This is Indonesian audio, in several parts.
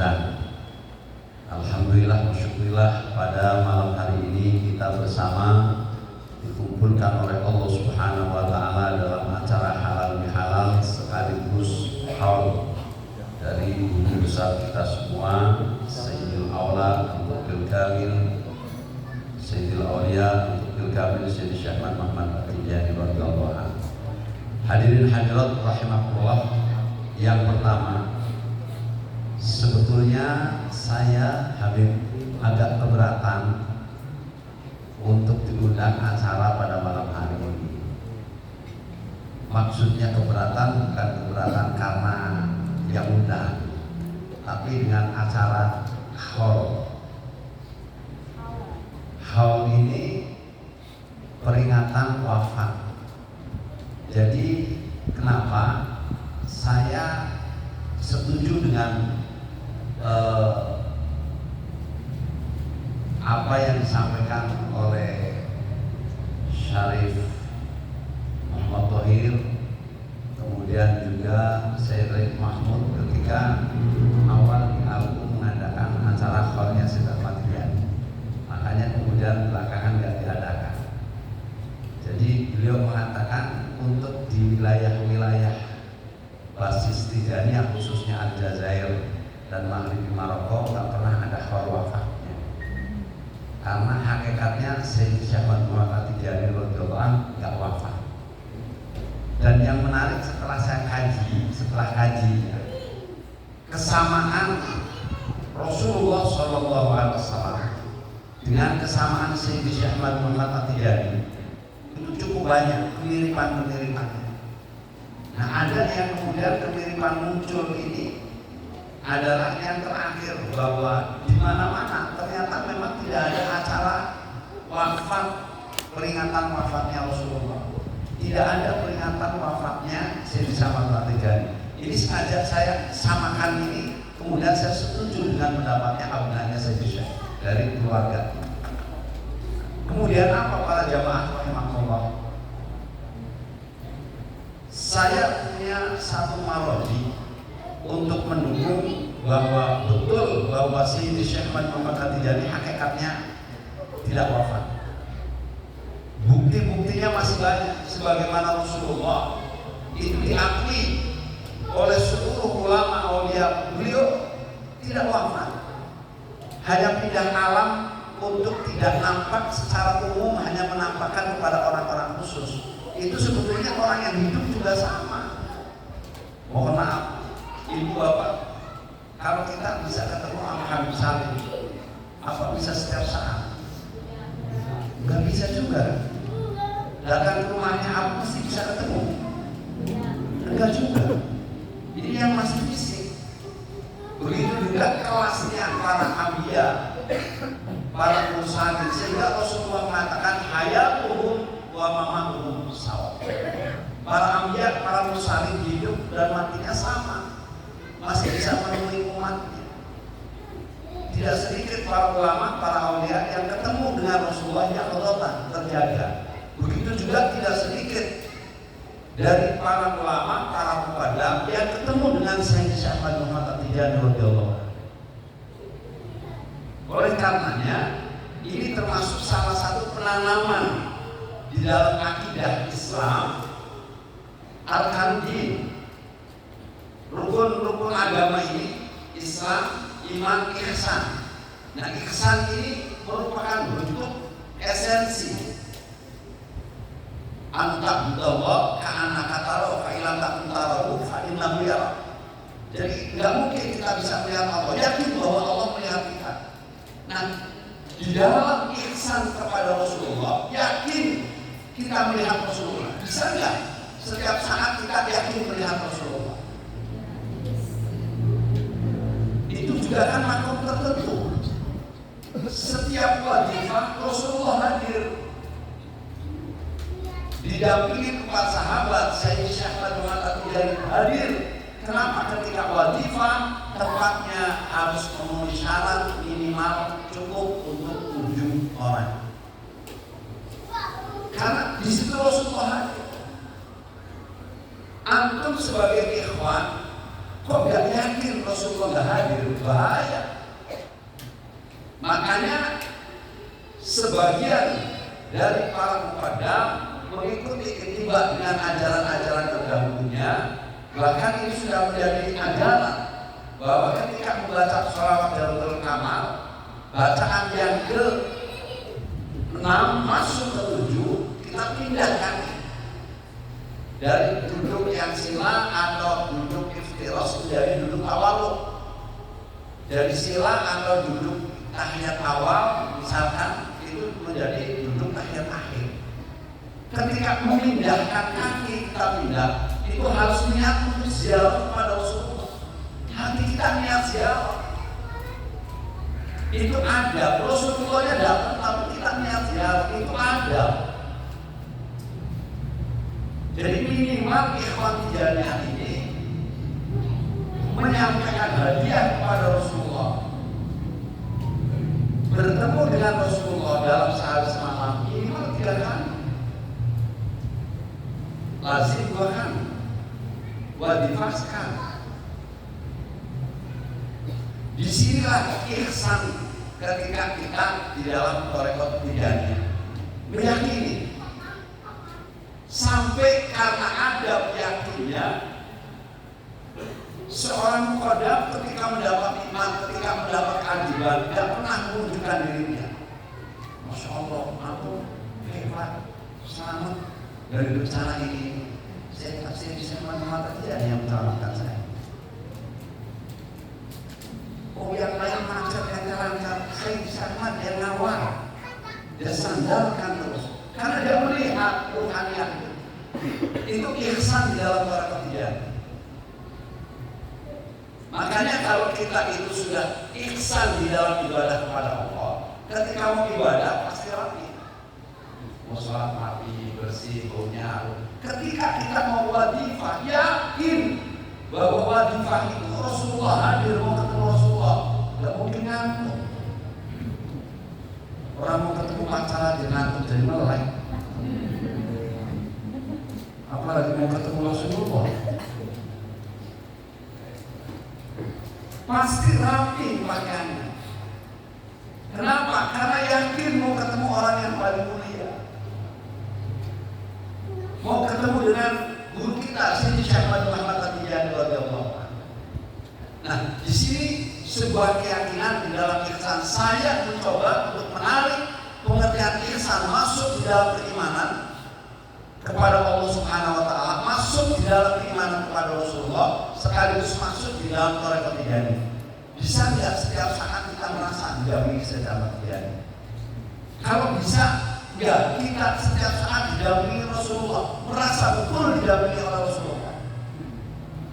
Ramadan. Alhamdulillah, syukurillah pada malam hari ini kita bersama dikumpulkan oleh Allah Subhanahu wa Ta'ala dalam acara halal bihalal sekaligus haul dari guru besar kita semua, Sayyidul Aula untuk Kamil, Sayyidul Aulia untuk Kamil, Sayyid Syekh Muhammad At-Tijani radhiyallahu anhu. Hadirin hadirat rahimakumullah, yang pertama, sebetulnya saya Habib agak keberatan untuk diundang acara pada malam hari ini. Maksudnya keberatan bukan keberatan karena yang undang, tapi dengan acara haul. Haul ini peringatan wafat. Jadi kenapa saya setuju dengan apa yang disampaikan oleh Syarif Muhammad Thohir, kemudian juga Syed Mahmud ketika awal di album mengadakan acara haulnya Syed Ahmad Tijani. Makanya kemudian belakangan tidak diadakan. Jadi beliau mengatakan untuk di wilayah-wilayah basis Tijaniyah khususnya Aljazair dan Maghrib Maroko nggak pernah ada haul wafatnya, karena hakikatnya Syekh Muhammad At-Tijani radhiyallahu anhu nggak wafat. Dan yang menarik setelah kaji kesamaan Rasulullah Shallallahu Alaihi Wasallam dengan kesamaan Syekh Muhammad At-Tijani itu cukup banyak kemiripan-kemiripannya. Nah, ada yang kemudian kemiripan muncul ini adalah yang terakhir, bahwa di mana-mana ternyata memang tidak ada acara wafat, peringatan wafatnya Rasulullah. Tidak ada peringatan wafatnya Syekh Muhammad At-Tijani. Ini sengaja saya samakan ini, kemudian saya setuju dengan pendapatnya abnanya Syekh dari keluarga. Kemudian apa para jamaah rahimahullah? Saya punya satu marodi untuk mendukung bahwa betul bahwa Syekh Muhammad At-Tijani hakikatnya tidak wafat. Bukti-buktinya masih banyak, sebagaimana Rasulullah itu diakui oleh seluruh ulama aulia, beliau tidak wafat, hanya pindah alam untuk tidak nampak secara umum, hanya menampakkan kepada orang-orang khusus. Itu sebetulnya orang yang hidup juga sama. Mohon maaf, ibu bapak, kalau kita bisa ketemu sama Habib Salim, apa bisa setiap saat? Nggak bisa juga. Datang ke rumahnya apa mesti bisa ketemu? Enggak juga. Ini yang masih fisik. Begitu juga kelasnya para anbiya, para mursalin, sehingga Rasulullah mengatakan hayatuhum wa mamatuhum sawa. Para anbiya, para mursalin hidup dan matinya sama, masih bisa menemui umatnya. Tidak sedikit para ulama, para aulia yang ketemu dengan Rasulullah yang terjaga. Begitu juga tidak sedikit dari para ulama, para muqaddam yang ketemu dengan Syekh Muhammad At-Tijani radhiyallahu anhu. Oleh karenanya, ini termasuk salah satu penanaman di dalam akidah Islam, arkan din, rukun-rukun agama ini, Islam, iman, ihsan. Nah, ihsan ini merupakan bentuk esensi antabudallah ka'annaka tarahu fa illam takun tarahu fa innahu yarak. Jadi nggak mungkin kita bisa melihat Allah, yakin bahwa Allah melihat kita. Nah, di dalam ihsan kepada Rasulullah, yakin kita melihat Rasulullah. Bisa nggak setiap saat kita yakin melihat Rasulullah? Itu juga kan makom tertentu. Setiap wadifah Rasulullah hadir, didampingi 4 sahabat, Syekh Muhammad At-Tijani hadir. Kenapa? Ketika wadifah tempatnya harus memenuhi syarat minimal cukup untuk 7 orang. Karena di situ Rasulullah hadir. Antum sebagai ikhwan kok nggak yakin Rasulullah nggak hadir? Bahaya. Makanya sebagian dari para muqaddam mengikuti ittiba dengan ajaran-ajaran terdahulunya. Bahkan ini sudah menjadi ajaran bahwa ketika membaca sholawat Jawharatul Kamal, bacaan yang ke-6 masuk ke 7, kita pindahkan dari duduk yang sila atau duduk iftiras menjadi duduk tawaluk. Dari sila atau duduk tahiyat awal misalkan itu menjadi duduk tahiyat akhir. Ketika memindahkan kaki kita pindah, itu harus niat untuk ziarah kepada Rasulullah. Hati kita niat ziarah. Itu ada. Rasulullahnya datang tapi kita niat ziarah, itu ada. Jadi minimal ikhwan tijaniyah ini menyampaikan hadiah kepada Rasulullah, bertemu dengan Rasulullah dalam sehari semalam minimal 3 kali, lazim 2 kali, wajib sekali. Disinilah ihsan ketika kita di dalam thariqat tijaniyah meyakini sampai karena ada yakinnya seorang muqaddam ketika mendapat iman, ketika mendapat keajaiban tidak pernah menunjukkan dirinya. Masya Allah, aku hebat, selamat dari bencana ini. Saya bisa mata tidak yang menyelamatkan saya. Oh yang lain macet yang lancar, saya bisa selamat yang ngawal. Dia sandarkan terus karena dia melihat ruhaniat itu ihsan di dalam thariqat tijaniyah. Makanya kalau kita itu sudah ihsan di dalam ibadah kepada Allah, ketika mau ibadah pasti rapi, mau sholat rapi, bersih, baunya harum. Ketika kita mau wadifah, yakin bahwa wadifah itu Rasulullah hadir, mau ketemu Rasulullah, nggak mungkin ngantuk. Orang mau ketemu pacar aja ngantuk jadi melek, apalagi mau ketemu Rasulullah. Pasti rapi pakaiannya. Kenapa? Karena yakin mau ketemu orang yang paling mulia, mau ketemu dengan guru kita Sayyidi Syekh Muhammad At-Tijani radhiyallahu anhu. Nah, di sini sebuah keyakinan di dalam ihsan. Saya mencoba untuk menarik pengertian ihsan masuk di dalam keimanan kepada Allah Subhanahu wa taala, masuk di dalam keimanan kepada Rasulullah, sekaligus masuk di dalam thariqat tijaniyah. Bisa nggak setiap saat kita merasa didampingi secara tijaniyah? Kalau bisa, nggak kita setiap saat didampingi Rasulullah, merasa betul didampingi oleh Rasulullah?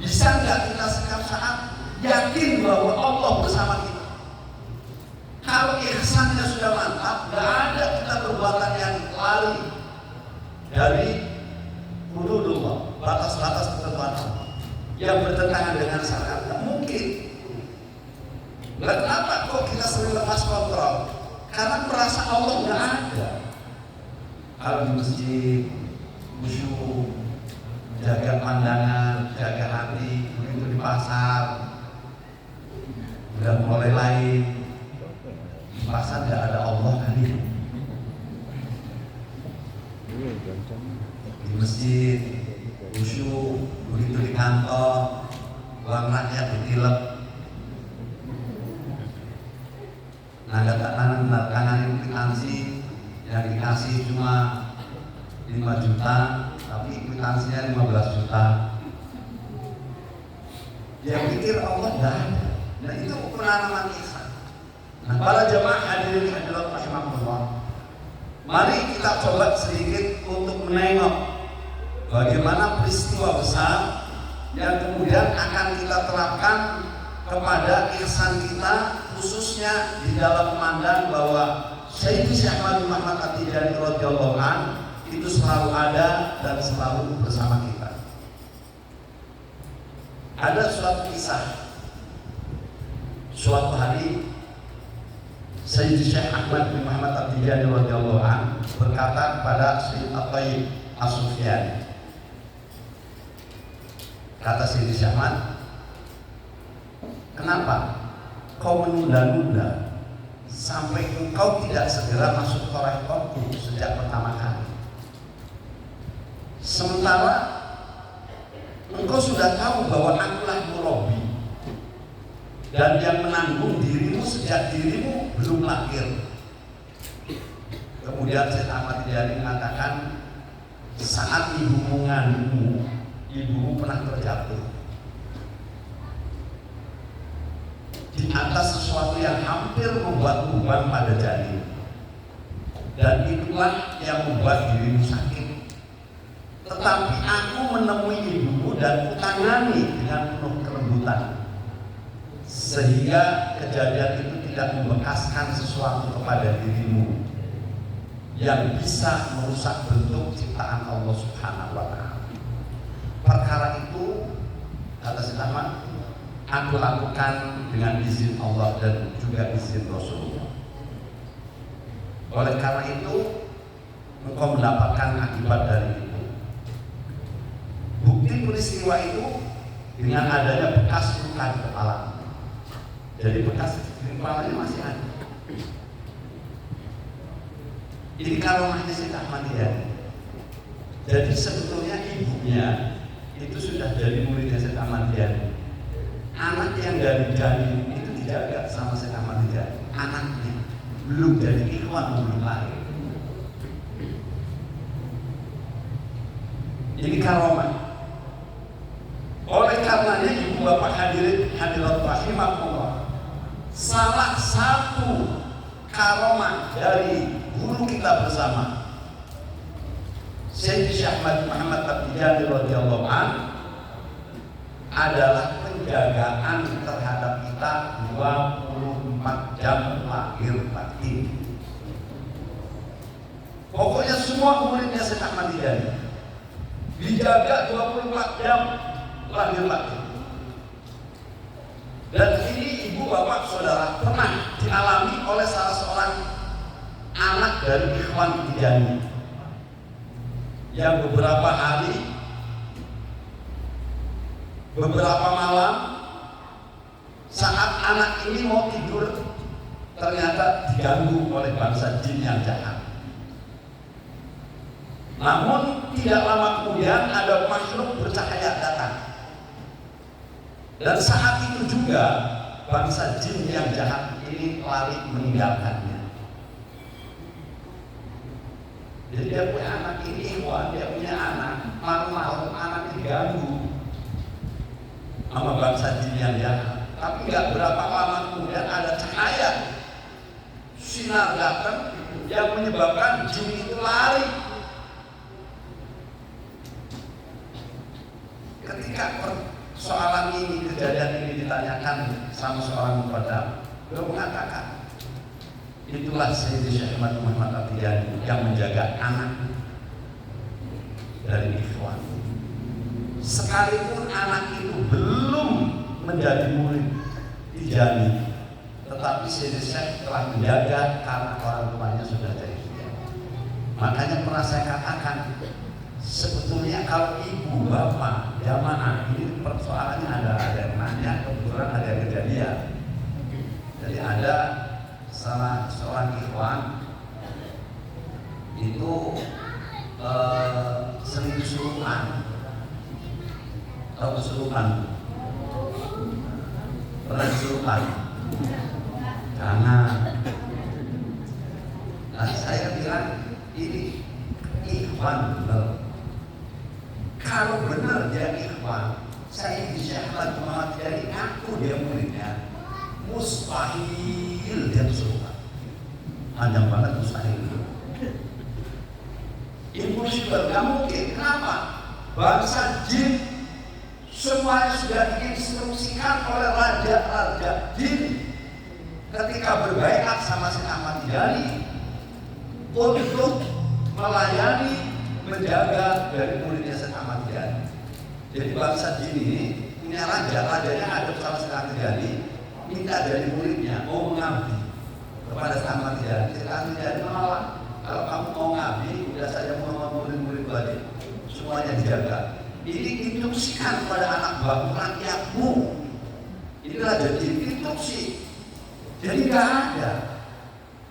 Bisa nggak kita setiap saat yakin bahwa Allah bersama kita? Kalau ihsannya sudah mantap, nggak ada kita perbuatan yang lari dari hududullah, batas-batas ketentuan Allah yang bertentangan dengan syariat. Tidak mungkin. Kenapa kok kita sering lepas kontrol? Karena merasa Allah nggak ada. Kalau di masjid, khusyuk, jaga pandangan, jaga hati. Begitu di pasar, udah mulai lain. Di pasar nggak ada Allah kan ini. Di masjid khusyuk, begitu di kantor uang rakyat ditilep, tangan kwitansi yang dikasih cuma 5 juta tapi kwitansinya 15 juta. Dia pikir Allah nggak ada. Nah itu ukuran aman ihsan. Nah para jemaah hadirin hadirat rahimakumullah, mari kita coba sedikit untuk menengok bagaimana peristiwa besar yang kemudian akan kita terapkan kepada ihsan kita, khususnya di dalam memandang bahwa Sayyidi Syekh Muhammad At-Tijani radhiyallahu anhu itu selalu ada dan selalu bersama kita. Ada suatu kisah, suatu hari Sayyidi Syekh Ahmad bin Muhammad At-Tijani radhiyallahu anhu berkata kepada Sayyid At-Tayyib As-Sufyani, kata Sayyidi Syekh Ahmad, Kenapa kau menunda-nunda sampai engkau tidak segera masuk korektorku sejak pertama kali? Sementara engkau sudah tahu bahwa akulah murabi dan yang menanggung dirimu sejak dirimu belum lahir. Kemudian Syekh Ahmad Tijani mengatakan, saat ibumu mengandungmu, ibumu pernah terjatuh di atas sesuatu yang hampir membuat beban pada janin, dan itulah yang membuat dirimu sakit. Tetapi aku menemui ibumu dan kutangani dengan penuh kelembutan, sehingga kejadian itu tidak membekaskan sesuatu kepada dirimu yang bisa merusak bentuk ciptaan Allah Subhanahu wa Ta'ala. Perkara itu, kata Syekh Ahmad, aku lakukan dengan izin Allah dan juga izin Rasulullah. Oleh karena itu, engkau mendapatkan akibat dari itu. Bukti peristiwa itu dengan adanya bekas luka di kepala. Jadi bekas di kepalanya masih ada. Ini karomahnya Syekh Ahmad Tijani. Jadi sebetulnya ibunya itu sudah jadi muridnya Syekh Ahmad Tijani. Anak yang dari janin itu dijaga sama Syekh Ahmad Tijani. Anaknya belum jadi ikhwan, belum lahir. Ini karomah. Oleh karenanya ibu bapak hadirat rahimahullah, salah satu karomah dari guru kita bersama Syekh Ahmad Muhammad At-Tijani radhiyallahu anhu adalah penjagaan terhadap kita 24 jam lahir batin. Pokoknya semua muridnya Syekh Ahmad Tijani dijaga 24 jam lahir batin. Dan ini ibu bapak saudara pernah dialami oleh salah seorang anak dari Ikhwan Tijani yang beberapa hari, beberapa malam saat anak ini mau tidur ternyata diganggu oleh bangsa jin yang jahat. Namun tidak lama kemudian ada makhluk bercahaya datang, dan saat itu juga bangsa jin yang jahat ini lari meninggalkannya. Jadi dia punya anak ini, dia punya anak, malam-malam anak diganggu sama bangsa jin yang jahat. Tapi nggak berapa lama kemudian ada cahaya sinar datang yang menyebabkan jin itu lari. Ketika persoalan ini, kejadian ini ditanyakan sama seorang muqaddam, beliau mengatakan, itulah Syekh Ahmad Muhammad At-Tijani yang menjaga anak dari ikhwan. Sekalipun anak itu belum menjadi murid Tijani, tetapi Syekh telah menjaga karena orang tuanya sudah jadi Tijani. Makanya pernah saya katakan, sebetulnya kalau ibu bapak jamaah ini persoalannya ada yang nanya, kebetulan ada yang kejadian. Jadi ada salah seorang ikhwan itu sering kesurupan. Tahu kesurupan? Pernah kesurupan? Jangan. Nah, saya bilang ini ikhwan benar. Kalau benar dia ikhwan, saya di Syekh Ahmad Muhammad Tijani, aku dia muridnya, mustahil dia kesurupan. Panjang banget mustahil. Impossible, nggak mungkin. Kenapa? Bangsa jin semuanya sudah diinstruksikan oleh raja-raja jin ketika berbaikat sama Syekh Ahmad Tijani untuk melayani, menjaga dari muridnya Syekh Ahmad Tijani. Jadi bangsa jin ini punya raja, rajanya ada sama Syekh Ahmad Tijani, minta dari muridnya mau mengabdi kepada Syekh Ahmad Tijani. Syekh Ahmad Tijani menolak. Kalau kamu mau ngabdi, udah saja mau murid-murid lagi, semuanya dijaga. Ini diinstruksikan kepada anak buah rakyatmu Inilah jadi instruksi. Jadi nggak ada.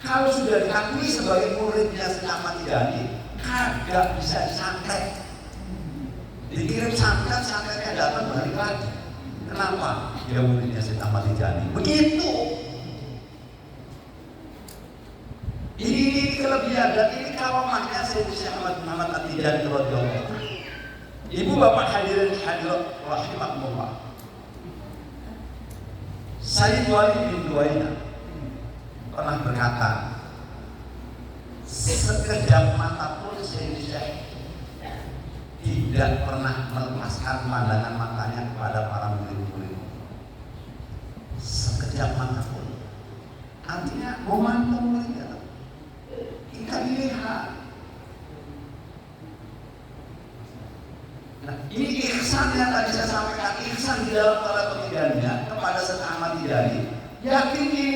Kalau sudah diakui sebagai muridnya Syekh Ahmad Tijani, kagak bisa disantet. Dikirim santet, santetnya datang balik lagi. Kenapa? Dia muridnya Syekh Ahmad Tijani. Begitu. Ini kelebihan dan ini karomahnya Syekh Ahmad Tijani radhiyallahu anhu. Ibu bapak hadirin hadirat rahimakumullah. Sayyid Walid bin Duwaina pernah berkata, sekejap mata pun Syekh tidak pernah melepaskan pandangan matanya kepada para murid-murid. Sekejap mata pun. Artinya memantau muridnya. Kita dilihat. Nah, ini ihsan yang tadi saya sampaikan, ihsan di dalam teladan Tijaninya kepada Syekh Ahmad Tijani. Yakin ini.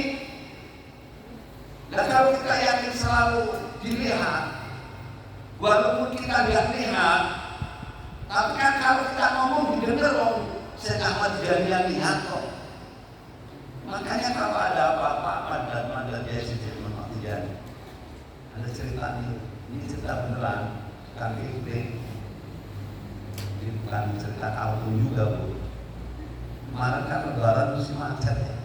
Dan kalau kita yakin selalu dilihat, walaupun kita tidak lihat, tapi kan kalau kita ngomong didengar loh, Syekh Ahmad Tijani yang lihat kok. Makanya kalau ada apa-apa, mandat dia Syekh Ahmad Tijani. Ada cerita ini cerita beneran, kan ini bukan cerita kartun juga bu. Kemarin kan lebaran musim macet ya.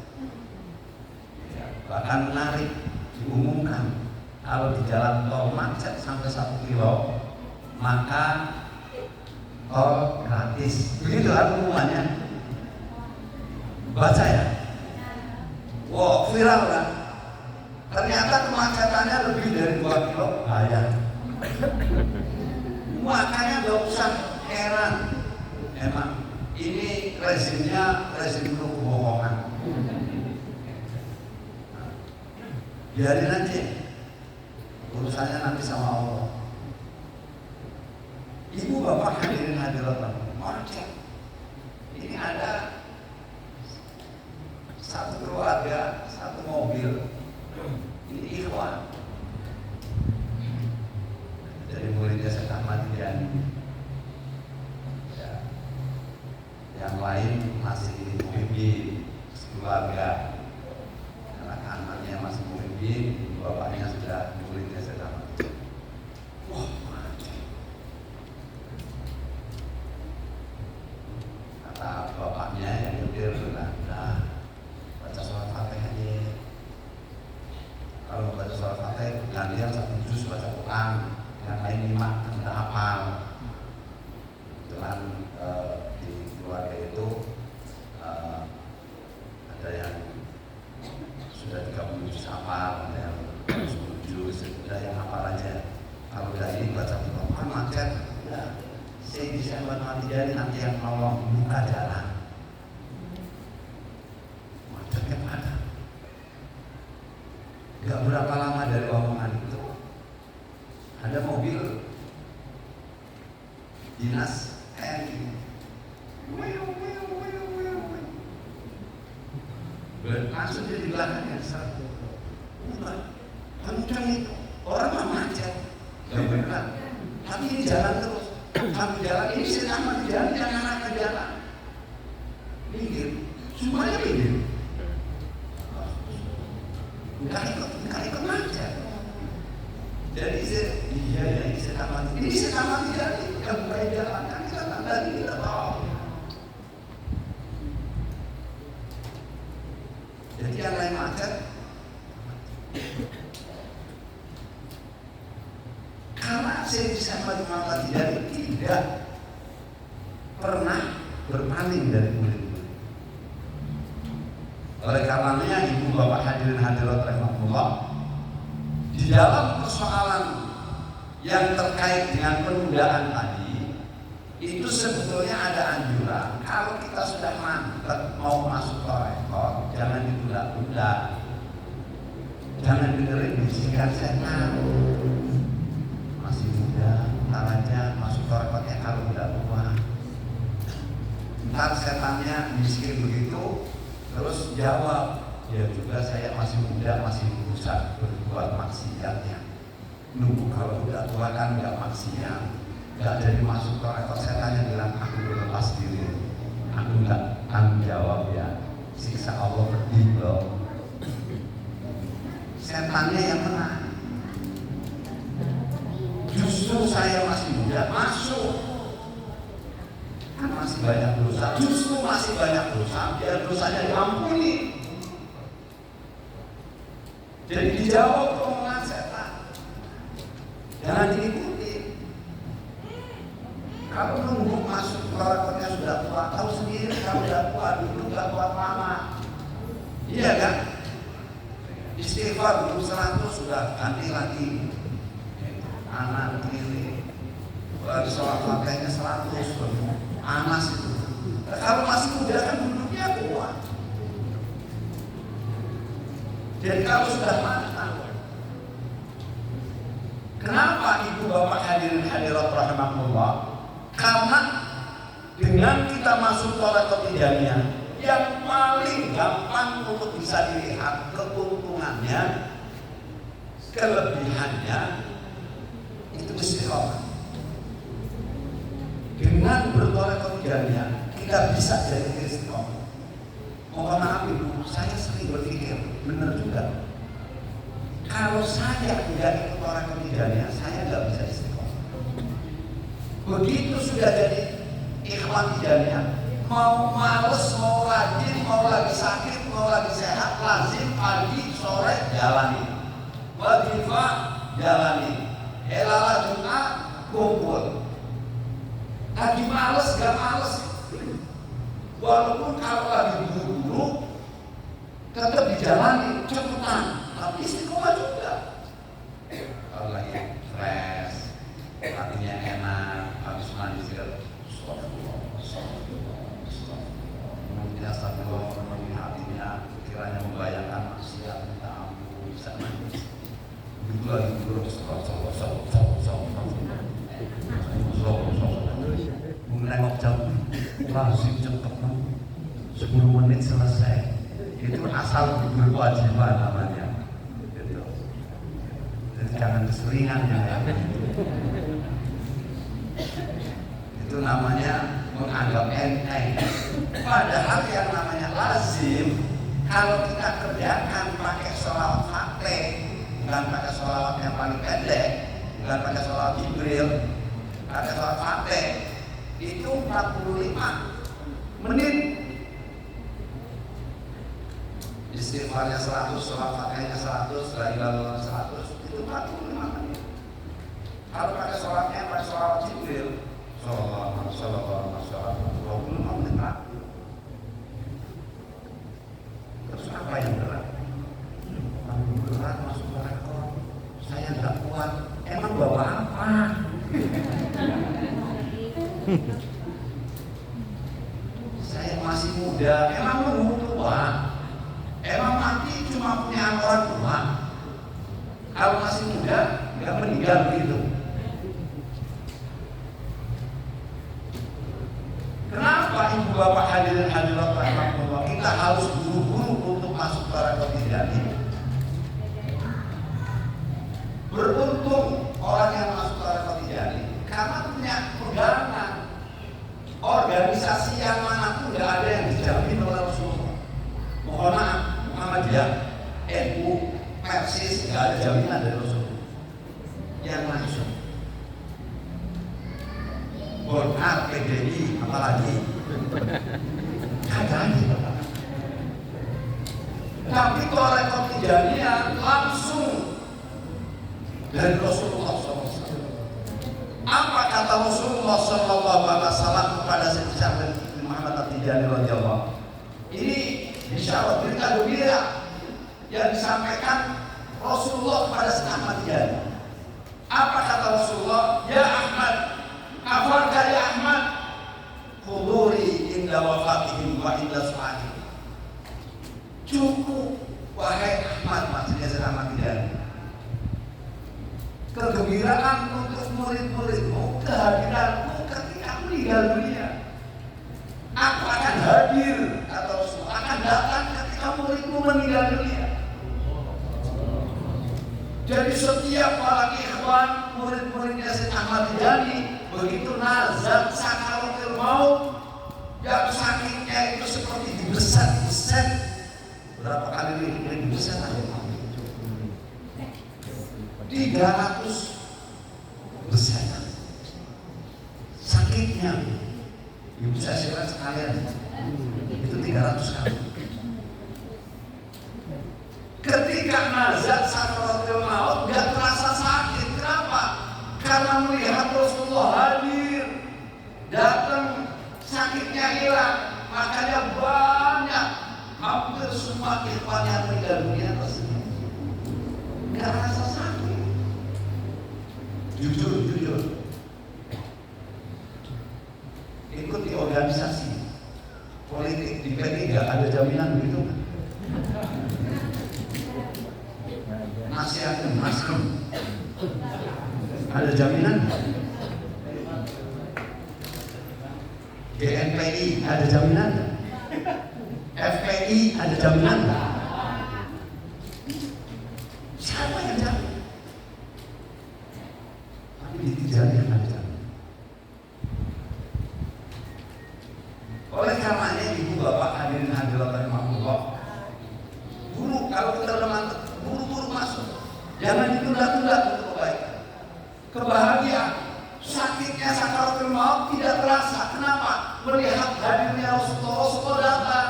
Bahkan menarik diumumkan kalau di jalan tol macet sampai 1 kilo maka tol gratis. Begitu kan pengumumannya. Baca ya. Wow, viral kan. Ternyata kemacetannya lebih dari 2 kilo bayar. Makanya gak usah heran. Emang ini rezimnya rezim kebohongan. Biarin aja. Urusannya nanti sama Allah. Ibu bapak hadirin hadirat macet. Ini ada satu keluarga, satu mobil. Ini ikhwan dari muridnya Syekh Ahmad Tijani. Ya. Yang lain masih muhibin keluarga, anak-anaknya masih muhibin, bapaknya sudah muridnya Syekh Ahmad Tijani. Wah, macet. Kata bapaknya yang nyetir bilang, nah, baca sholat Fatihah aja. Kalau baca sholat Fatihah, gantian 1 juz baca Quran, yang lain 5 sudah hafal. Kebetulan di keluarga itu ada yang sudah 30 juz hafal, ada yang 10 juz, sudah yang hafal aja. Kalau dari baca Quran macet, ya Syekh Ahmad Tijani nanti yang nolong buka jalan. Macetnya ada. Gak berapa lama dari omongan itu ada mobil dinas TNI langsung jadi belakangnya bukan kemudian itu orang mah macet gak beneran tapi ini jalan terus kami jalan ini Syekh Ahmad Tijani jangan anak jalan minggir semuanya minggir bukan ikut macet. Jadi ini Syekh Ahmad Tijani yang buka jalan kan kita tadi kita tahu. Jadi yang lain macet. Karena Syekh Ahmad Tijani tidak pernah berpaling dari murid-murid. Oleh karenanya ibu bapak hadirin hadirat rahimahullah, di dalam persoalan yang terkait dengan penundaan tadi itu sebetulnya ada anjuran kalau kita sudah mantap mau masuk ke rekor jangan ditunda-tunda, jangan dengerin bisikan setan. Masih muda, ntar aja masuk ke rekornya kalau udah tua. Ntar setannya miskin begitu terus jawab, ya juga saya masih muda, masih bisa berbuat maksiatnya. Nunggu kalau udah tua kan nggak maksiat, nggak jadi masuk ke rekor. Setannya bilang aku berlepas diri, aku nggak tanggung jawab ya. siksa Allah pedih loh. Setannya yang menang. Justru saya masih muda, masuk kan masih banyak dosa, justru masih banyak dosa, biar dosanya diampuni. Jadi dijawab omongan setan, jangan diikuti. Kalau nunggu masuk karakternya sudah tua, tahu sendiri kalau sudah tua dulu gak kuat lama, iya kan? Istighfar dulu 100 sudah ganti lagi anak kiri, baru sholat makanya 100 anas itu. Nah, kalau masih muda kan duduknya kuat. Jadi kalau sudah matang, kenapa ibu bapak hadirin hadirat rahimahullah? Karena dengan kita masuk thalathah tijaniyah, yang paling gampang untuk bisa dilihat keuntungannya, kelebihannya itu istiqomah. Dengan berthalathah tijaniyah kita bisa jadi istiqomah. Mohon maaf ibu, saya sering berpikir benar juga. Kalau saya tidak ikut thalathah tijaniyah, saya nggak bisa istiqomah. Begitu sudah jadi ikhwan tijaniyah, mau males, mau rajin, mau lagi sakit, mau lagi sehat, lazim pagi, sore jalani, wadifah jalani, helala Jumat kumpul. Lagi males, gak males, walaupun kalau lagi buru-buru tetap dijalani, cepetan, tapi istiqomah juga. Kalau lagi stres, hatinya enak, habis mandi segala, mungkin astagfirullah, mungkin hatinya kiranya membayangkan maksiat, minta ampun, bisa nangis. Itu lagi buruk, menengok jam, langsung cepet 10 menit selesai. Itu asal berkewajiban namanya. Gitu. Jadi jangan keseringan ya. Itu namanya menganggap enteng. Padahal yang namanya lazim, kalau kita kerjakan pakai sholawat fatih, bukan pakai sholawat yang paling pendek, bukan pakai sholawat Jibril, pakai sholawat fatih, itu 45 menit. Istighfarnya 100, sholawat fatihnya 100, la ilaha illallah 100, itu 45 menit. Kalau pakai sholawatnya pakai sholawat Jibril, Sallallahu alaihi wasallam 25 menit lagi. Terus apa yang berat? Berat masuk rekor. Saya nggak kuat. Emang bawa apa? Saya masih muda. Emang nunggu tua? Emang mati cuma punya orang tua? Kalau masih muda nggak meninggal begitu. Kenapa ibu bapak hadirin hadirat rahimahullah kita harus buru-buru untuk masuk thalathah tijaniyah? Beruntung orang yang masuk thalathah tijaniyah karena punya pegangan. Organisasi yang manapun tidak ada yang dijamin oleh Rasulullah. Mohon maaf, Muhammadiyah, NU, Persis tidak ada jaminan dari Rasulullah. Yang langsung Golkar, PDI, apalagi kagak ada. Tapi thalathah tijaniyah langsung dari Rasulullah SAW. Apa kata Rasulullah SAW kepada Sayyidina Syekh Muhammad At-Tijani radhiyallahu? Ini bisyarat berita gembira yang disampaikan Rasulullah kepada Sayyidina Ahmad Tijani. Apa kata Rasulullah? Ya Ahmad, afarka ya Ahmad, huduri inda wafatihim wa inda su'ahim. Cukup wahai Ahmad, maksudnya Sayyidina Ahmad Tijani, kegembiraan untuk murid-muridmu, kehadiranmu ketika meninggal dunia. Aku akan hadir atau akan datang ketika muridmu meninggal dunia. Jadi setiap para ikhwan murid-muridnya Syekh Ahmad Tijani begitu nazar sakaratul maut, yang sakitnya itu seperti dibeset-beset berapa kali lebih besar dari maut. 300 besar sakitnya. Ibu saya share sekalian, itu 300 kali. Ketika nazar sakaratul maut nggak terasa sakit. Kenapa? Karena melihat Rasulullah hadir, datang, sakitnya hilang. Makanya banyak, hampir semua ikhwan yang meninggal dunia tersebut nggak rasa sakit. Jujur ikut di organisasi politik di P3 ada jaminan begitu kan? Nasihat Nasrul ada jaminan? GNPI ada jaminan? FPI ada jaminan? Siapa yang jamin? Tapi di Tijani ada jaminan. Oleh karenanya ibu bapak hadirin hadirat rahimahullah, dulu kalau kita udah mantap, buru-buru masuk, jangan ditunda-tunda untuk kebaikan, kebahagiaan. Sakitnya sakaratul maut tidak terasa. Kenapa? Melihat hadirnya Rasulullah datang.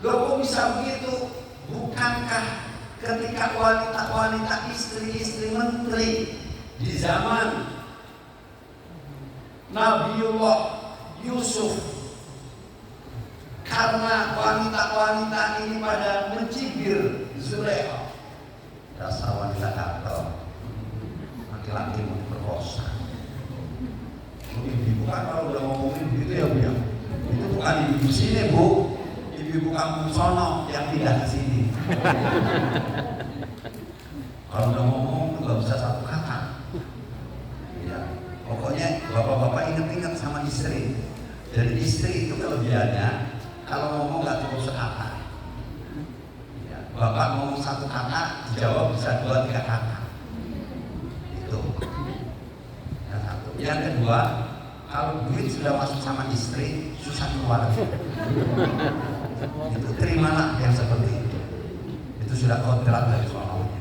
Loh, kok bisa begitu? Bukankah ketika wanita-wanita istri-istri menteri di zaman Nabiullah Yusuf, karena wanita-wanita ini pada mencibir Zulaikha, dasar wanita gatel, laki-laki mau diperkosa. Ibu kan kalau udah ngomongin begitu ya Bu ya, itu bukan ibu sini Bu, ibu kampung sono yang pindah ke sini. Kalau udah ngomong tuh nggak bisa satu kata. Ya, pokoknya bapak-bapak ingat-ingat sama istri. Jadi istri itu kelebihannya kalau ngomong nggak cukup sekata. Ya, bapak ngomong satu kata, dijawab bisa 2-3 kata. Itu. Yang satu. Yang kedua, kalau duit sudah masuk sama istri, susah keluar. Itu terimalah yang seperti itu. Itu sudah kontrak dari suaminya.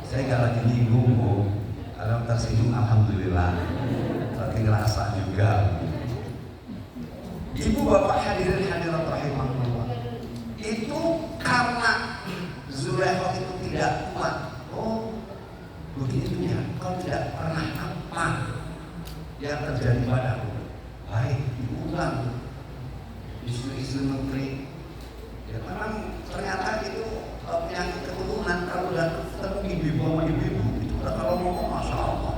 Saya nggak lagi nyinggung Bu, kalau tersinggung alhamdulillah, tapi ngerasa juga. Ibu bapak hadirin hadirat rahimahullah, itu karena Zulaikha itu tidak kuat. Oh, begitu ya. Kau tidak pernah apa yang terjadi padaku. Baik, diulang. Istri-istri menteri, ya memang ternyata itu penyakit keturunan. Kalau udah ketemu ibu sama ibu-ibu itu udah kalau ngomong masya Allah.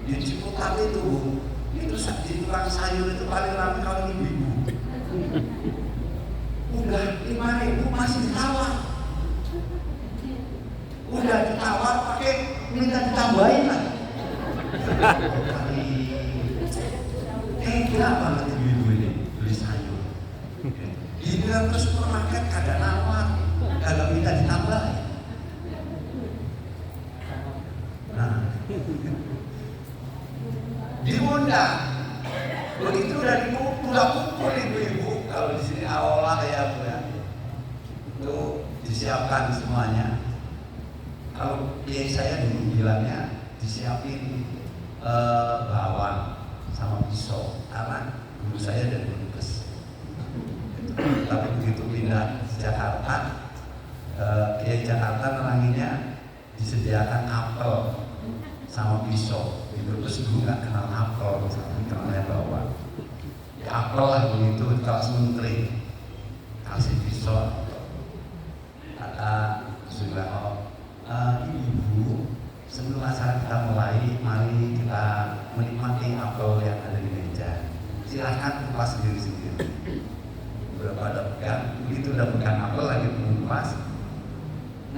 Di Ciputat itu di tukang sayur itu paling ramai kalau ibu-ibu. Udah 5.000 masih ditawar. Udah ditawar pakai minta ditambahin lagi. Gila banget ibu-ibu ini beli sayur. Dibilang ke supermarket kagak nawar, kagak minta ditambahin. Nah, diundang. Begitu udah kumpul ibu-ibu. Kalau di sini aolah ya Bu ya. Itu disiapkan semuanya. Kalau saya dulu bilangnya disiapin bawang sama pisau karena dulu saya dari Brebes. Tapi begitu pindah ke Jakarta, Kiai Jakarta neranginnya disediakan apel sama pisau. Di Brebes dulu nggak kenal apel, kenalnya bawang. Ya apel lah begitu, kelas menteri kasih pisau. Kata Zulaikha, ibu, sebelum acara kita mulai, mari kita menikmati apel yang ada di meja. Silahkan kupas sendiri-sendiri. Beberapa ada pegang, begitu udah pegang apel lagi mengupas,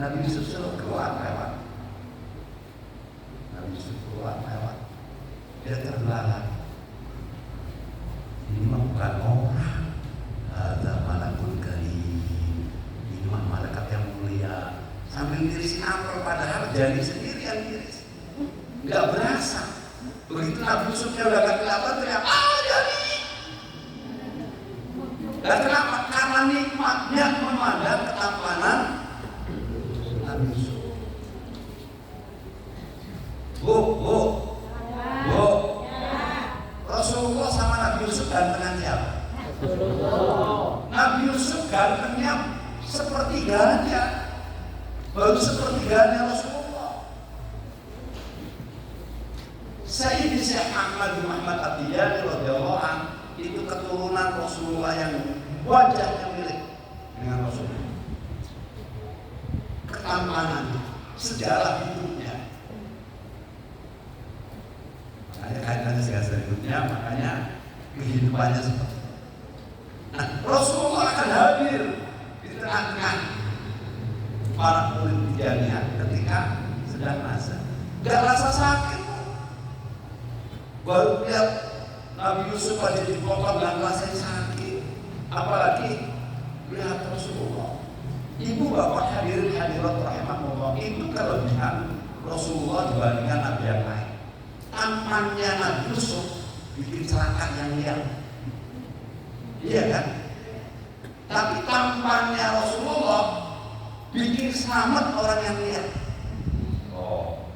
Nabi Yusuf keluar lewat. Nabi Yusuf keluar lewat. Dia terbelalak. Ini mah bukan orang, ada malakul karim. Ini mah malaikat yang mulia. Sambil ngirisin apel padahal jari sendiri yang ngiris. Nggak berasa. Begitu Nabi Yusufnya udah gak kelihatan teriak, jari. Dan kenapa? Karena nikmat gantengnya sepertiganya, baru sepertiganya Rasulullah. Sayyidi Syekh Ahmad bin Muhammad At-Tijani radhiyallahu anhu itu keturunan Rasulullah yang wajahnya mirip dengan Rasulullah. Ketampanan, sejarah hidupnya. Makanya kaitannya sejarah hidupnya, makanya kehidupannya seperti itu. Nah, Rasulullah akan hadir di tengah-tengah para murid Tijaniyah ketika sedang nazar. Gak rasa sakit. Baru lihat Nabi Yusuf aja dipotong dan rasanya sakit. Apalagi lihat Rasulullah. Ibu bapak hadirin hadirat rahimahullah, itu kelebihan Rasulullah dibandingkan Nabi yang lain. Tampannya Nabi Yusuf bikin celaka yang liar. Iya kan? Tapi tampannya Rasulullah bikin selamat orang yang liar. Oh,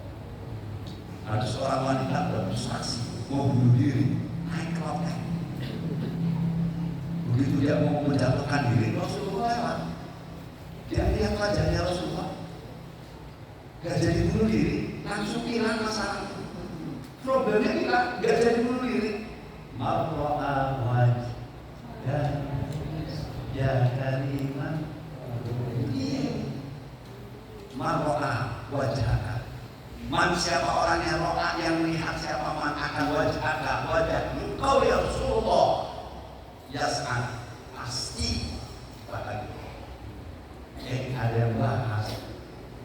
ada seorang wanita berprestasi mau bunuh diri, naik ke loteng. Begitu dia mau menjatuhkan diri, Rasulullah lewat. Dia lihat wajahnya Rasulullah, gak jadi bunuh diri, langsung hilang masalah. Problemnya hilang, gak jadi bunuh diri. Marro'a wajah ya kariman, marro'a wajah. Man siapa orang yang ro'a, yang melihat siapa man akan wajah engkau ya Rasulullah. Yas'an, pasti bakal. Ada yang bahas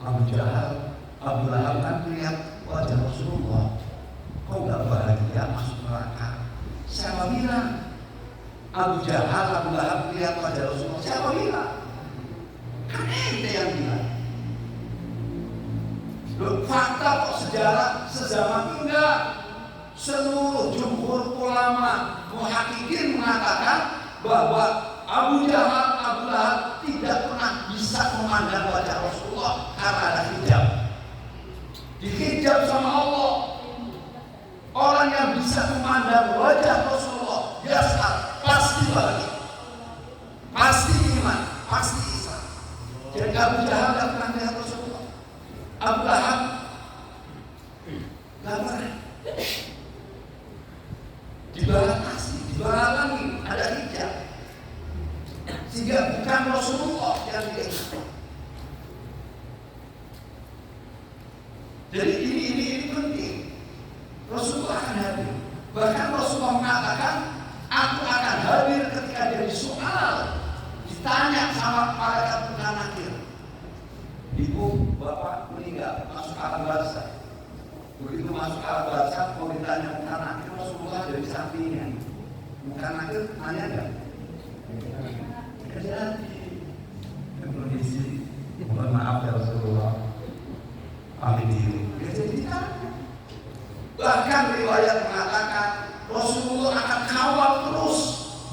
Abu Jahal, Abu Lahab kan melihat wajah Rasulullah, kok gak bahagia masuk neraka? Siapa bilang? Abu Jahal, Abu Lahab melihat wajah Rasulullah, siapa bilang? Kan ente yang bilang. Fakta kok sejarah sezaman enggak. Seluruh jumhur ulama muhakkikin mengatakan bahwa Abu Jahal, Abu Lahab tidak pernah bisa memandang wajah Rasulullah karena ada hijab. Dihijab sama Allah. Orang yang bisa memandang wajah Rasulullah, yas'al, pasti bahagia, pasti iman, pasti Islam. Jadi Abu Jahal tidak pernah melihat Rasulullah. Abu Lahab tidak pernah. Dibatasi, dihalangi, ada hijab. Sehingga bukan Rasulullah yang dilihat. Jadi ini penting. Rasulullah akan hadir. Bahkan Rasulullah mengatakan, aku akan hadir ketika dia disoal, ditanya sama malaikat Munkar Nakir. Ibu, bapak meninggal, masuk alam barzakh. Begitu masuk alam barzakh, mau ditanya Munkar Nakir, Rasulullah dari sampingnya. Munkar Nakir nanya enggak? Jadi kondisi, mohon maaf ya Rasulullah, pamit diri. Jadi bahkan riwayat mengatakan Rasulullah akan kawal terus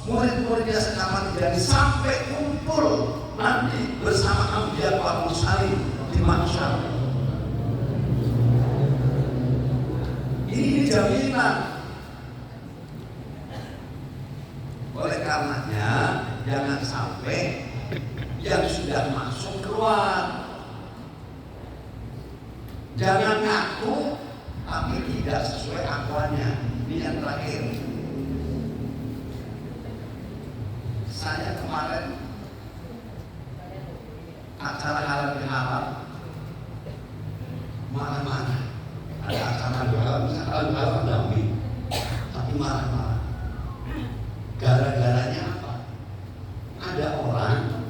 murid-muridnya sedang jadi sampai kumpul nanti bersama Anbiya wal Mursalin di mahsyar. Ini jaminan. Oleh karenanya jangan sampai yang sudah masuk keluar. Jangan ngaku tapi tidak sesuai akuannya. Ini yang terakhir. Saya kemarin acara halal bihalal marah-marah. Ada acara halal bihalal, misalnya halal bihalal damai, tapi marah-marah. Gara-garanya apa? Ada orang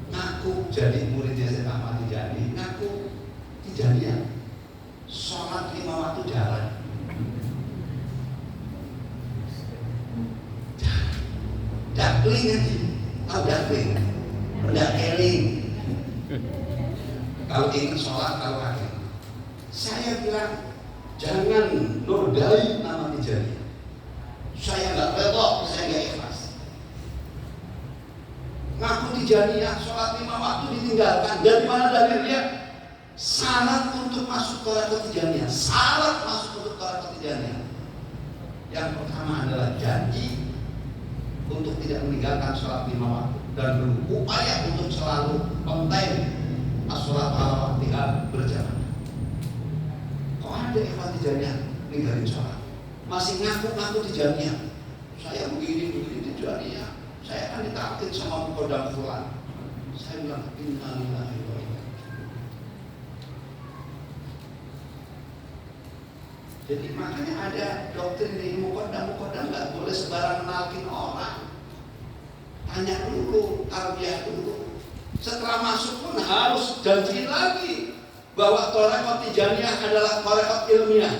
ngaku jadi muridnya Syekh Ahmad Tijani, ngaku Tijaniyah, sholat 5 waktu jalan. Dakling aja, tahu dakling? Pendakeling. Kalau ingin sholat, kalau akhir. Saya bilang jangan nodai nama Tijaniyah. Saya nggak betok, saya nggak ikhlas. Ngaku Tijaniyah, sholat 5 waktu ditinggalkan. Dari mana dalilnya? Syarat untuk masuk ke Tarekat Tijaniyah. Syarat masuk untuk Tarekat Tijaniyah. Yang pertama adalah janji untuk tidak meninggalkan sholat 5 waktu. dan berupaya untuk selalu konten as-sholat al-fatihah berjamaah. Kok ada ikhwan Tijaniyah ninggalin sholat, masih ngaku-ngaku Tijaniyah, saya begini Tijaniyah, saya akan ditakdir sama kodam fulan. Saya bilang innalillahi wa inna ilaihi. Jadi makanya ada doktrin di mukodam nggak boleh sembarang nalkin orang. Tanya dulu, tarbiyah dulu. Setelah masuk pun harus janji lagi bahwa Thariqah Tijaniyah adalah thariqah ilmiah,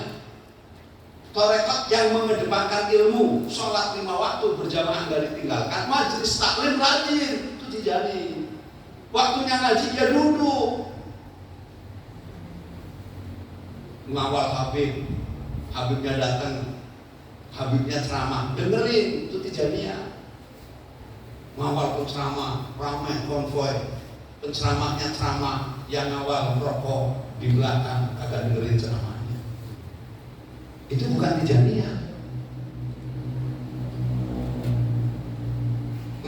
thariqah yang mengedepankan ilmu, sholat 5 waktu berjamaah nggak ditinggalkan, majelis taklim rajin, itu Tijani. Waktunya ngaji ya duduk, ngawal Habibnya datang, Habibnya ceramah, dengerin, itu Tijaniyah. Ngawal penceramah, ramai konvoy, penceramahnya ceramah, yang ngawal merokok di belakang kagak dengerin ceramahnya. Itu bukan Tijaniyah.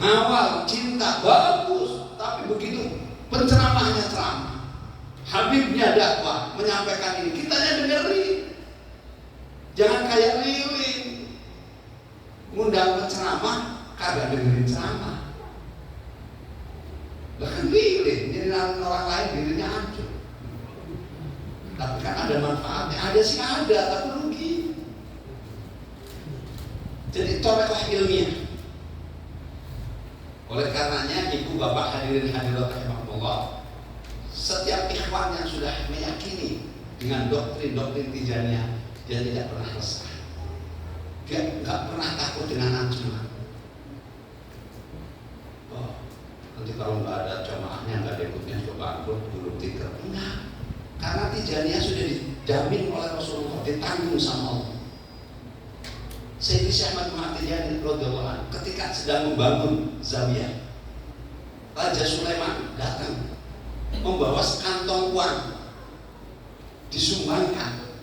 Ngawal cinta bagus, tapi begitu penceramahnya ceramah, Habibnya dakwah menyampaikan ini, kitanya dengerin. Jangan kayak lilin, ngundang penceramah kagak dengerin ceramah. Bahkan lilin, jadi orang lain dirinya hancur. Tapi kan ada manfaatnya, ada sih ada, tapi rugi. Jadi thariqah ilmiah. Oleh karenanya ibu bapak hadirin hadirat rahimakumullah, setiap ikhwan yang sudah meyakini dengan doktrin Tijaniyah, dia tidak pernah resah, dia nggak pernah takut dengan ancaman. Oh, nanti kalau nggak ada jamaahnya, nggak ada ikutnya juga bangkrut, gulung tikar. Enggak, karena Tijaniyah sudah dijamin oleh Rasulullah, ditanggung sama Allah. Sayyidi Syekh Ahmad Tijani radhiyallahu anhu ketika sedang membangun zawiyah, Raja Sulaiman datang membawa sekantong uang disumbangkan.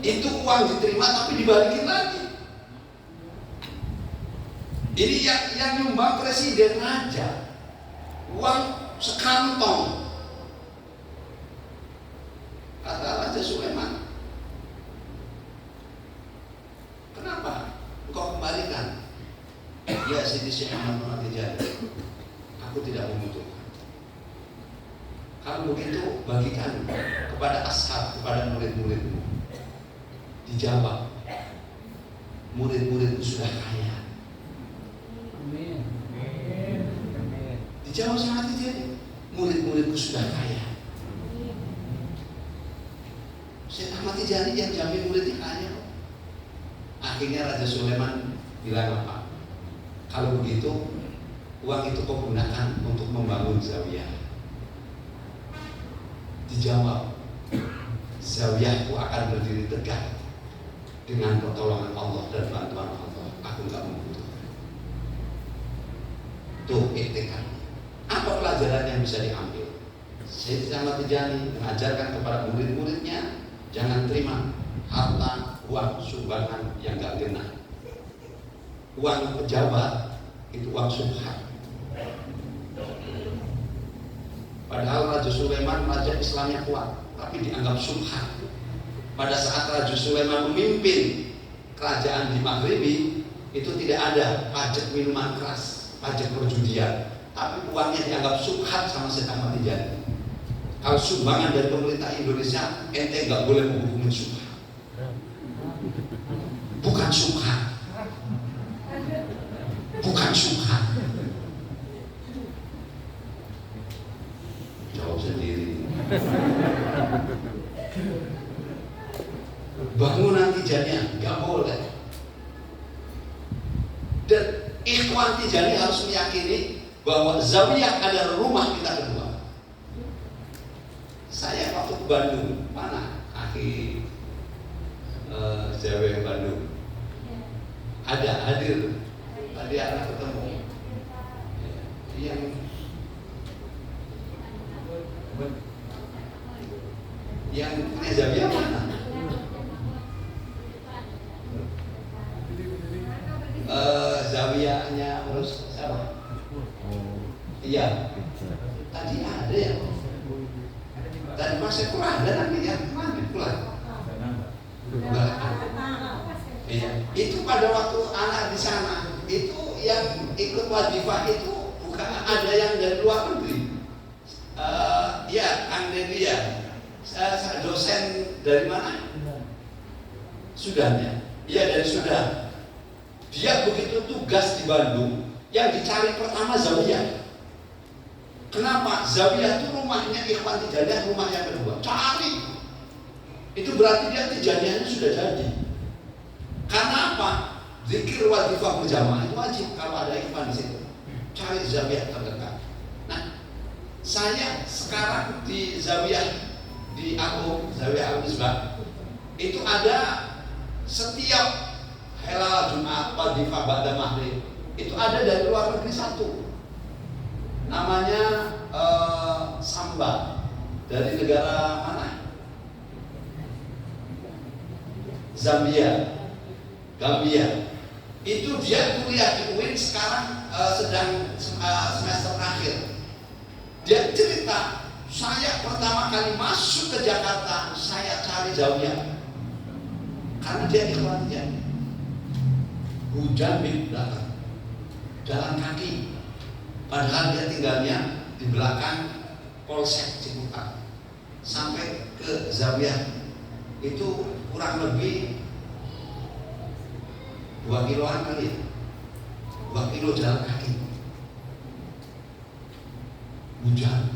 Itu uang diterima tapi dibalikin lagi. Ini yang nyumbang presiden raja, uang sekantong. Kata Raja Sulaiman, kenapa engkau kembalikan? Ya Sayyidi Syekh Ahmad Tijani, aku tidak membutuhkan. Kalau begitu bagikan kepada ashab, kepada murid-muridmu. Dijawab, murid-muridku sudah kaya. Amin. Dijawab sama Tijani, murid-muridku sudah kaya. Syekh Ahmad Tijani yang jamin muridnya kaya. Akhirnya Raja Sulaiman bilang apa? Kalau begitu, uang itu kau gunakan untuk membangun zawiyah. Dijawab, zawiyahku akan berdiri tegak dengan pertolongan Allah dan bantuan Allah. Aku enggak membutuhkan. Tuh iktikad. Apa pelajaran yang bisa diambil? Sayyidi Ahmad Tijani mengajarkan kepada murid-muridnya, jangan terima harta, uang sumbangan yang enggak genah. Uang pejabat itu uang subhan. Padahal Raja Sulaiman raja Islamnya kuat, tapi dianggap subhan. Pada saat Raja Sulaiman memimpin kerajaan di Maghribi, itu tidak ada pajak minuman keras, pajak perjudian, tapi uangnya dianggap subhan sama Syekh Ahmad Tijani. Kalau sumbangan dari pemerintah Indonesia, ente nggak boleh menghubungi subhan. Bukan subhan, bukan subhan. Jawab sendiri. Bangunan Tijaniyah nggak boleh. Dan ikhwan Tijaniyah harus meyakini bahwa zawiyah adalah rumah kita kedua. Saya waktu ke Bandung, mana akhi Zawiyah Bandung, ada hadir tadi anak ketemu yang punya zawiyah mana? Zawiyahnya Urus Iya. Tadi ada ya. Tadi masih kurang ada nanti ya. Mana pulang? Enggak. Iya. Itu pada waktu anak di sana, itu yang ikut wadifah itu bukan ada yang dari luar negeri. Ya, Kang Dedi ya. Dosen dari mana? Sudan ya. Iya, dari Sudan. Dia begitu tugas di Bandung, yang dicari pertama Zawiyah. Kenapa? Zawiyah itu rumahnya Ikhwan Tijaniyah, rumah yang kedua. Cari. Itu berarti dia Tijaniyahnya sudah jadi. Karena apa? Zikir wadifah berjamaah itu wajib kalau ada Ikhwan di situ. Cari Zawiyah terdekat. Nah, saya sekarang di Zawiyah di Agung, Zawiyah Al-Misbah, itu ada setiap Helal Jumat, wadifah ba'da maghrib, itu ada dari luar negeri satu. Namanya Samba. Dari negara mana? Zambia, Gambia. Itu dia kuliah di UIN sekarang sedang semester akhir. Dia cerita, saya pertama kali masuk ke Jakarta, saya cari Zawiyah. Karena dia Ikhwan Tijaniyah. Hujan di belakang, jalan kaki. Padahal dia tinggalnya di belakang Polsek Ciputat. Sampai ke Zawiyah itu kurang lebih 2 kiloan kali ya. 2 kilo jalan kaki. Hujan.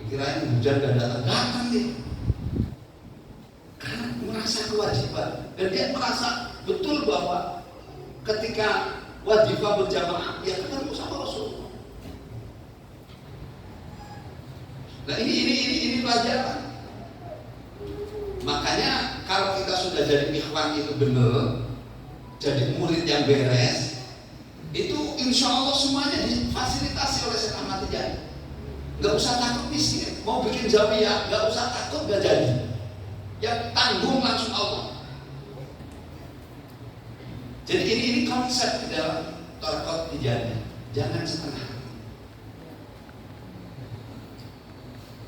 Kirain hujan gak datang dia. Karena merasa kewajiban. Dan dia merasa betul bahwa ketika wadifah berjamaah dia ketemu sama Rasulullah. Nah ini pelajaran. Makanya kalau kita sudah jadi ikhwan itu benar, jadi murid yang beres, itu insya Allah semuanya difasilitasi oleh Syekh Ahmad Tijani. Gak usah takut miskin, mau bikin Zawiyah, gak usah takut gak jadi. Yang tanggung langsung Allah. Jadi ini konsep di dalam Thariqat Tijaniyah. Jangan setengah.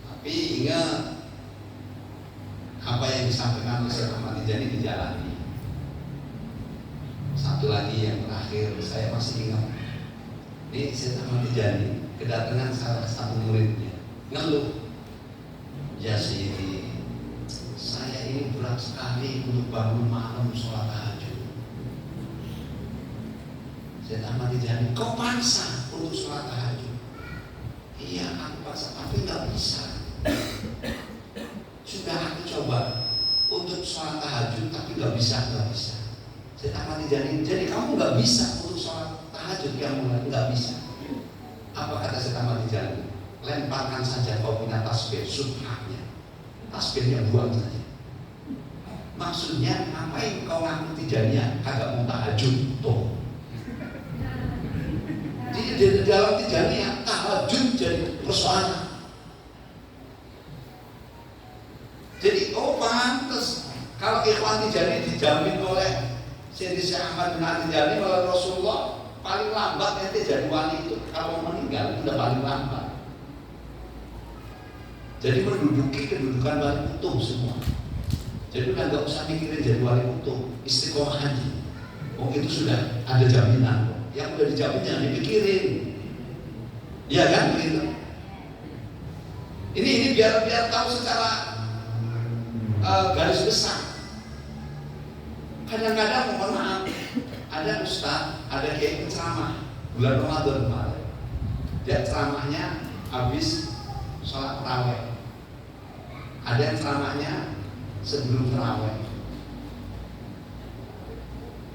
Tapi ingat apa yang disampaikan oleh Syekh Ahmad Tijani dijalani. Satu lagi yang terakhir saya masih ingat. Ini Syekh Ahmad Tijani kedatangan salah satu muridnya, ngeluh. Ya Sidi, saya ini berat sekali untuk bangun malam sholat tahajud. Syekh Ahmad Tijani, kau paksa untuk sholat tahajud. Iya aku paksa, tapi nggak bisa. Sudah aku coba untuk sholat tahajud, tapi nggak bisa. Syekh Ahmad Tijani, jadi kamu nggak bisa untuk sholat tahajud yang mulai nggak bisa. Apa kata Syekh Ahmad Tijani? Lemparkan saja kau punya tasbih subhannya, tasbihnya buang saja. Maksudnya ngapain kau ngaku Tijaniyah kagak mau tahajud tuh? Di dalam Tijaniyah tahajud jadi persoalan. Jadi pantas kalau Ikhwan Tijani dijamin oleh Syekh Ahmad bin Tijani oleh Rasulullah, paling lambat nanti jadi wali itu kalau meninggal itu udah paling lambat. Jadi menduduki kedudukan wali kutub semua. Jadi udah nggak usah mikirin jadi wali kutub, istiqomah aja. Itu sudah ada jaminan. Yang udah dijamin jangan dipikirin. Iya kan begitu. Ini biar tahu secara garis besar. Kadang-kadang mohon maaf, ada ustaz, ada kiai penceramah bulan Ramadan kemarin. Dia ceramahnya habis sholat tarawih. Ada yang ceramahnya sebelum tarawih.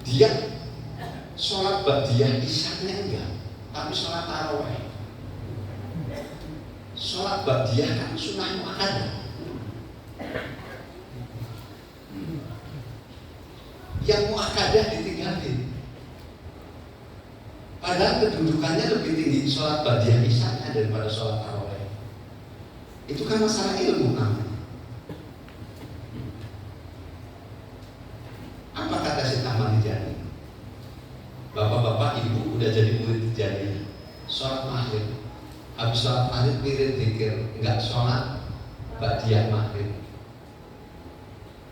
Dia sholat ba'diyah isyanya enggak, tapi sholat tarawih. Sholat ba'diyah kan sunnah muakkadah. Yang muakkadah ditinggalin. Padahal kedudukannya lebih tinggi sholat ba'diyah isyanya daripada sholat tarawih. Itu kan masalah ilmu namanya. Apa kata Syekh Ahmad Tijani? Bapak-bapak, ibu udah jadi murid Tijaniyah, sholat maghrib habis sholat maghrib wirid zikir, enggak sholat ba'diyah maghrib.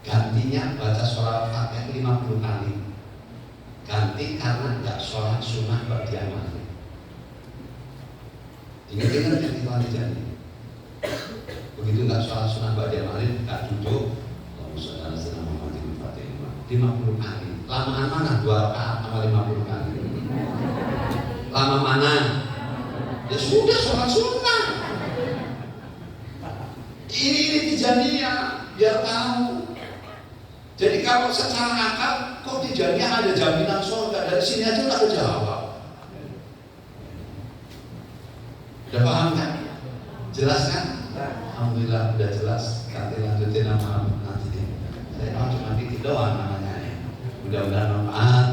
Gantinya baca sholat Fatihah 50 kali. Ganti karena enggak sholat sunnah ba'diyah maghrib. Ingat-ingat yang kita janji. Begitu enggak sholat sunnah ba'diyah maghrib, enggak duduk. Allahumma sholli ala sayyidina Muhammadin Fatihah 50 kali. Lamaan mana? 2 rakaat sama 50 kali. Lama mana? Ya sudah sholat sunnah. Ini Tijaniyah biar tahu. Jadi kalau secara akal kok Tijaniyah ada jaminan surga, dari sini aja udah kejawab. Udah paham kan? Jelas kan? Alhamdulillah udah jelas. Nanti lanjutin nama nanti. Saya mau cuma dikit doang namanya. Mudah-mudahan manfaat.